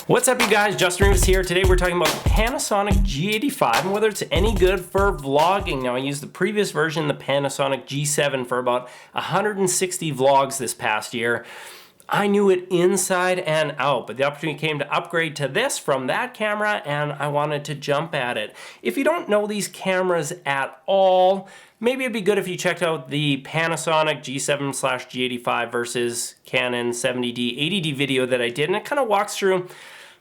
What's up, you guys? Justin Reeves here. Today we're talking about the Panasonic G85 and whether it's any good for vlogging. Now, I used the previous version, the Panasonic G7, for about 160 vlogs this past year. I knew it inside and out, but the opportunity came to upgrade to this from that camera, and I wanted to jump at it. If you don't know these cameras at all, maybe it'd be good if you checked out the Panasonic G7/G85 versus Canon 70D, 80D video that I did, and it kind of walks through,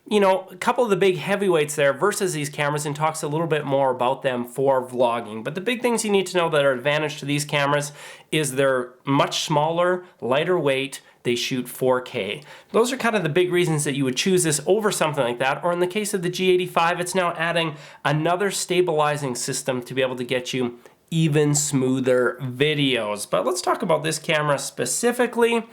you know, a couple of the big heavyweights there versus these cameras and talks a little bit more about them for vlogging. But the big things you need to know that are advantage to these cameras is they're much smaller, lighter weight, they shoot 4K. Those are kind of the big reasons that you would choose this over something like that. Or in the case of the G85, it's now adding another stabilizing system to be able to get you even smoother videos. But let's talk about this camera specifically.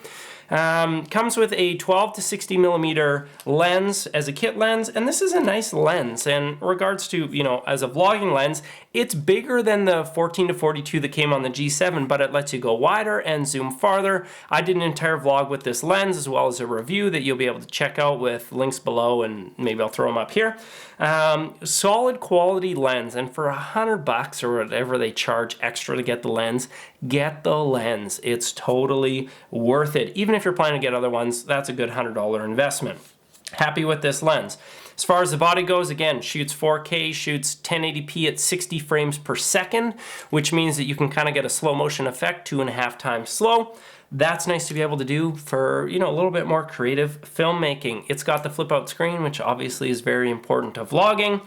Comes with a 12 to 60 millimeter lens as a kit lens, and this is a nice lens. And in regards to, you know, as a vlogging lens, it's bigger than the 14 to 42 that came on the G7, but it lets you go wider and zoom farther. I did an entire vlog with this lens as well as a review that you'll be able to check out with links below, and maybe I'll throw them up here. Solid quality lens, and for $100 or whatever they charge extra to get the lens, get the lens. It's totally worth it. Even if you're planning to get other ones, that's a good $100 investment. Happy with this lens. As far as the body goes, again, shoots 4K, shoots 1080p at 60 frames per second, which means that you can kind of get a slow motion effect, 2.5 times slow. That's nice to be able to do for, you know, a little bit more creative filmmaking. It's got the flip out screen, which obviously is very important to vlogging.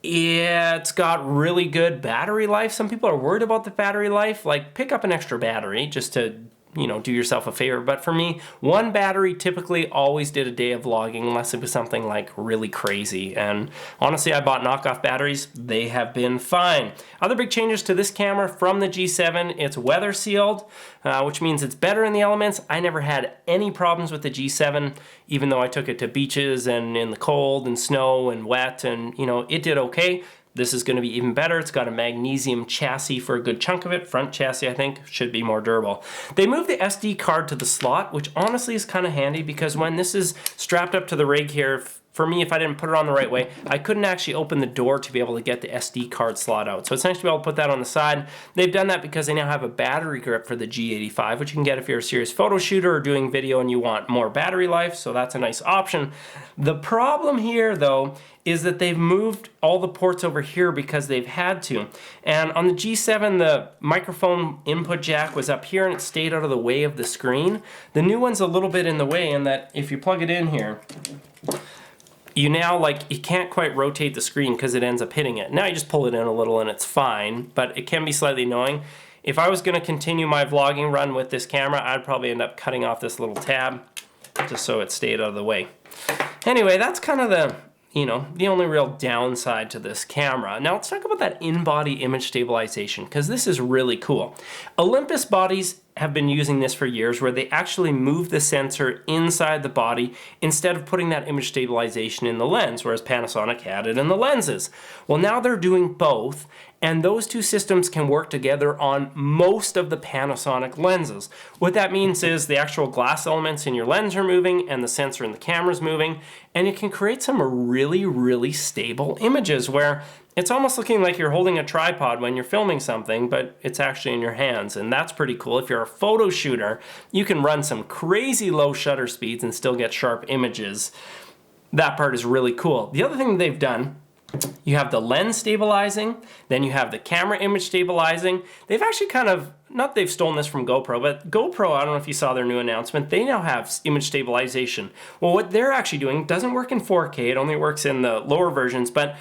It's got really good battery life. Some people are worried about the battery life. Like, pick up an extra battery just to, you know, do yourself a favor. But for me, one battery typically always did a day of vlogging, unless it was something like really crazy. And honestly, I bought knockoff batteries. They have been fine. Other big changes to this camera from the G7, it's weather sealed, which means it's better in the elements. I never had any problems with the G7, even though I took it to beaches and in the cold and snow and wet, and, you know, it did okay. This is going to be even better. It's got a magnesium chassis for a good chunk of it. Front chassis, I think, should be more durable. They moved the SD card to the slot, which honestly is kind of handy because when this is strapped up to the rig here, for me, if I didn't put it on the right way, I couldn't actually open the door to be able to get the SD card slot out. So it's nice to be able to put that on the side. They've done that because they now have a battery grip for the G85, which you can get if you're a serious photo shooter or doing video and you want more battery life, so that's a nice option. The problem here, though, is that they've moved all the ports over here because they've had to. And on the G7, the microphone input jack was up here and it stayed out of the way of the screen. The new one's a little bit in the way in that if you plug it in here, you now, like, you can't quite rotate the screen because it ends up hitting it. Now you just pull it in a little and it's fine, but it can be slightly annoying. If I was gonna continue my vlogging run with this camera, I'd probably end up cutting off this little tab just so it stayed out of the way. Anyway, that's kind of the, you know, the only real downside to this camera. Now let's talk about that in-body image stabilization, because this is really cool. Olympus bodies have been using this for years, where they actually move the sensor inside the body instead of putting that image stabilization in the lens, whereas Panasonic had it in the lenses. Well, now they're doing both, and those two systems can work together on most of the Panasonic lenses. What that means is the actual glass elements in your lens are moving and the sensor in the camera is moving, and it can create some really, really stable images where it's almost looking like you're holding a tripod when you're filming something, but it's actually in your hands, and that's pretty cool. If you're a photo shooter, you can run some crazy low shutter speeds and still get sharp images. That part is really cool. The other thing they've done, you have the lens stabilizing, then you have the camera image stabilizing. They've actually kind of, not they've stolen this from GoPro, but GoPro, I don't know if you saw their new announcement, they now have image stabilization. Well, what they're actually doing doesn't work in 4K, it only works in the lower versions, but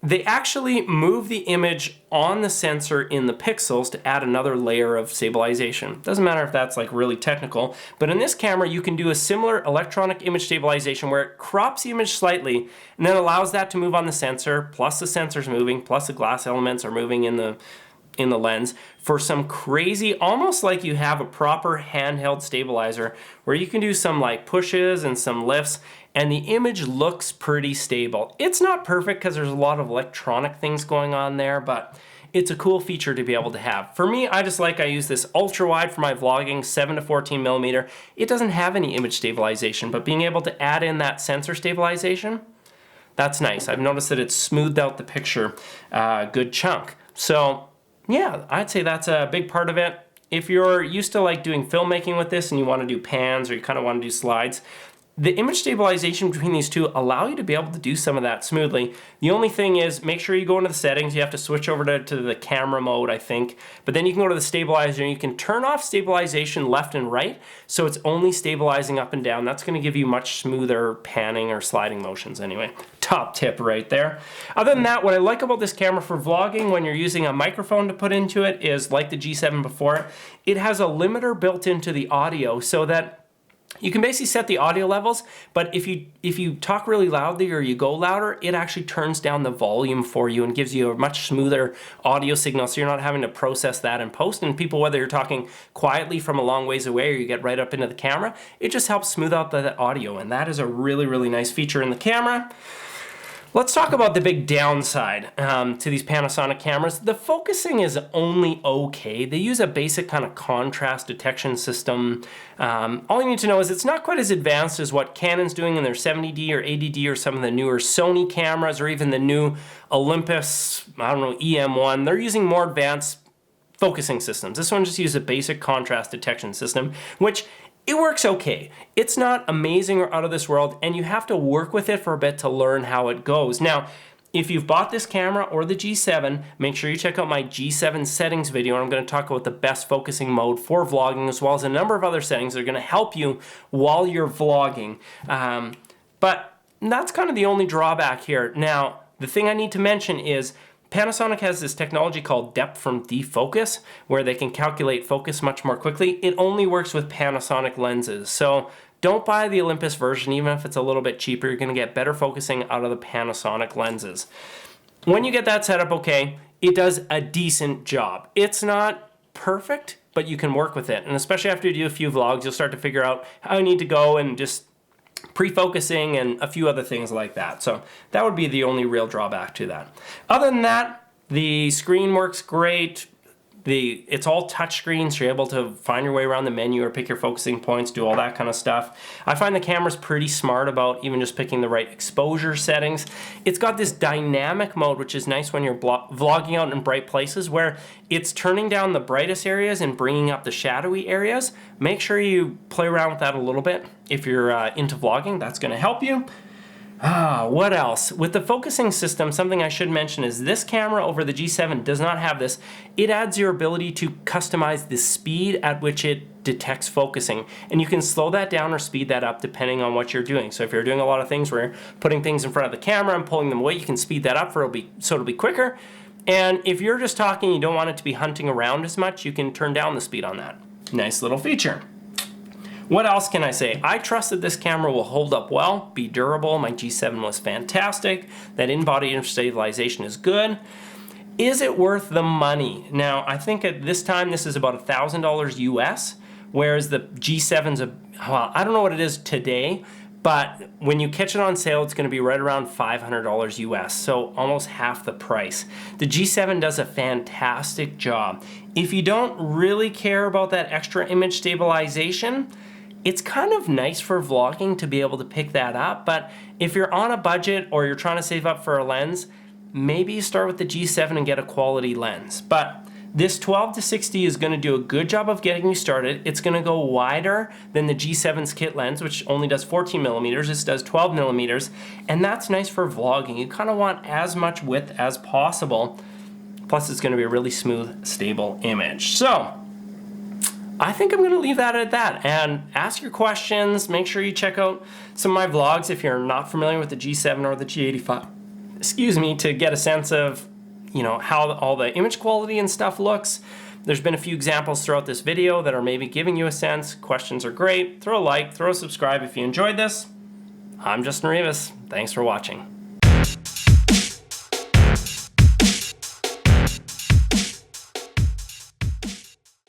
they actually move the image on the sensor in the pixels to add another layer of stabilization. Doesn't matter if that's like really technical, but in this camera you can do a similar electronic image stabilization where it crops the image slightly and then allows that to move on the sensor, plus the sensor's moving, plus the glass elements are moving in the lens for some crazy, almost like you have a proper handheld stabilizer where you can do some like pushes and some lifts and the image looks pretty stable. It's not perfect because there's a lot of electronic things going on there, but it's a cool feature to be able to have. For me, I use this ultra wide for my vlogging, 7 to 14 millimeter. It doesn't have any image stabilization, but being able to add in that sensor stabilization, that's nice. I've noticed that it's smoothed out the picture a good chunk. So yeah, I'd say that's a big part of it. If you're used to like doing filmmaking with this and you want to do pans or you kind of want to do slides, the image stabilization between these two allow you to be able to do some of that smoothly. The only thing is, make sure you go into the settings. You have to switch over to the camera mode, I think. But then you can go to the stabilizer and you can turn off stabilization left and right, so it's only stabilizing up and down. That's going to give you much smoother panning or sliding motions anyway. Top tip right there. Other than that, what I like about this camera for vlogging when you're using a microphone to put into it is, like the G7 before, it has a limiter built into the audio so that you can basically set the audio levels, but if you talk really loudly or you go louder, it actually turns down the volume for you and gives you a much smoother audio signal, so you're not having to process that in post. And people, whether you're talking quietly from a long ways away or you get right up into the camera, it just helps smooth out the audio, and that is a really, really nice feature in the camera. Let's talk about the big downside to these Panasonic cameras. The focusing is only okay. They use a basic kind of contrast detection system. All you need to know is it's not quite as advanced as what Canon's doing in their 70D or 80D or some of the newer Sony cameras or even the new Olympus, EM1. They're using more advanced focusing systems. This one just uses a basic contrast detection system, which it works okay. It's not amazing or out of this world, and you have to work with it for a bit to learn how it goes. Now, if you've bought this camera or the G7, make sure you check out my G7 settings video, and I'm going to talk about the best focusing mode for vlogging, as well as a number of other settings that are going to help you while you're vlogging. But that's kind of the only drawback here. Now, the thing I need to mention is Panasonic has this technology called depth from defocus, where they can calculate focus much more quickly. It only works with Panasonic lenses. So don't buy the Olympus version, even if it's a little bit cheaper. You're going to get better focusing out of the Panasonic lenses. When you get that set up okay, it does a decent job. It's not perfect, but you can work with it. And especially after you do a few vlogs, you'll start to figure out how you need to go and just pre-focusing and a few other things like that. So that would be the only real drawback to that. Other than that, the screen works great. It's all touch screen, so you're able to find your way around the menu or pick your focusing points, do all that kind of stuff. I find the camera's pretty smart about even just picking the right exposure settings. It's got this dynamic mode, which is nice when you're vlogging out in bright places, where it's turning down the brightest areas and bringing up the shadowy areas. Make sure you play around with that a little bit. If you're into vlogging, that's going to help you. What else? With the focusing system, something I should mention is this camera over the G7 does not have this. It adds your ability to customize the speed at which it detects focusing. And you can slow that down or speed that up depending on what you're doing. So if you're doing a lot of things where you're putting things in front of the camera and pulling them away, you can speed that up so it'll be quicker. And if you're just talking, you don't want it to be hunting around as much, you can turn down the speed on that. Nice little feature. What else can I say? I trust that this camera will hold up well, be durable. My G7 was fantastic. That in-body image stabilization is good. Is it worth the money? Now, I think at this time, this is about $1,000 US, whereas the G7's, well, I don't know what it is today, but when you catch it on sale, it's gonna be right around $500 US, so almost half the price. The G7 does a fantastic job. If you don't really care about that extra image stabilization, it's kind of nice for vlogging to be able to pick that up, but if you're on a budget or you're trying to save up for a lens, maybe you start with the G7 and get a quality lens. But this 12 to 60 is going to do a good job of getting you started. It's going to go wider than the G7's kit lens, which only does 14 millimeters. This does 12 millimeters, and that's nice for vlogging. You kind of want as much width as possible. Plus, it's going to be a really smooth, stable image. So I think I'm going to leave that at that, and ask your questions. Make sure you check out some of my vlogs if you're not familiar with the G7 or the G85, to get a sense of, how all the image quality and stuff looks. There's been a few examples throughout this video that are maybe giving you a sense. Questions are great. Throw a like, throw a subscribe if you enjoyed this. I'm Justin Rivas. Thanks for watching.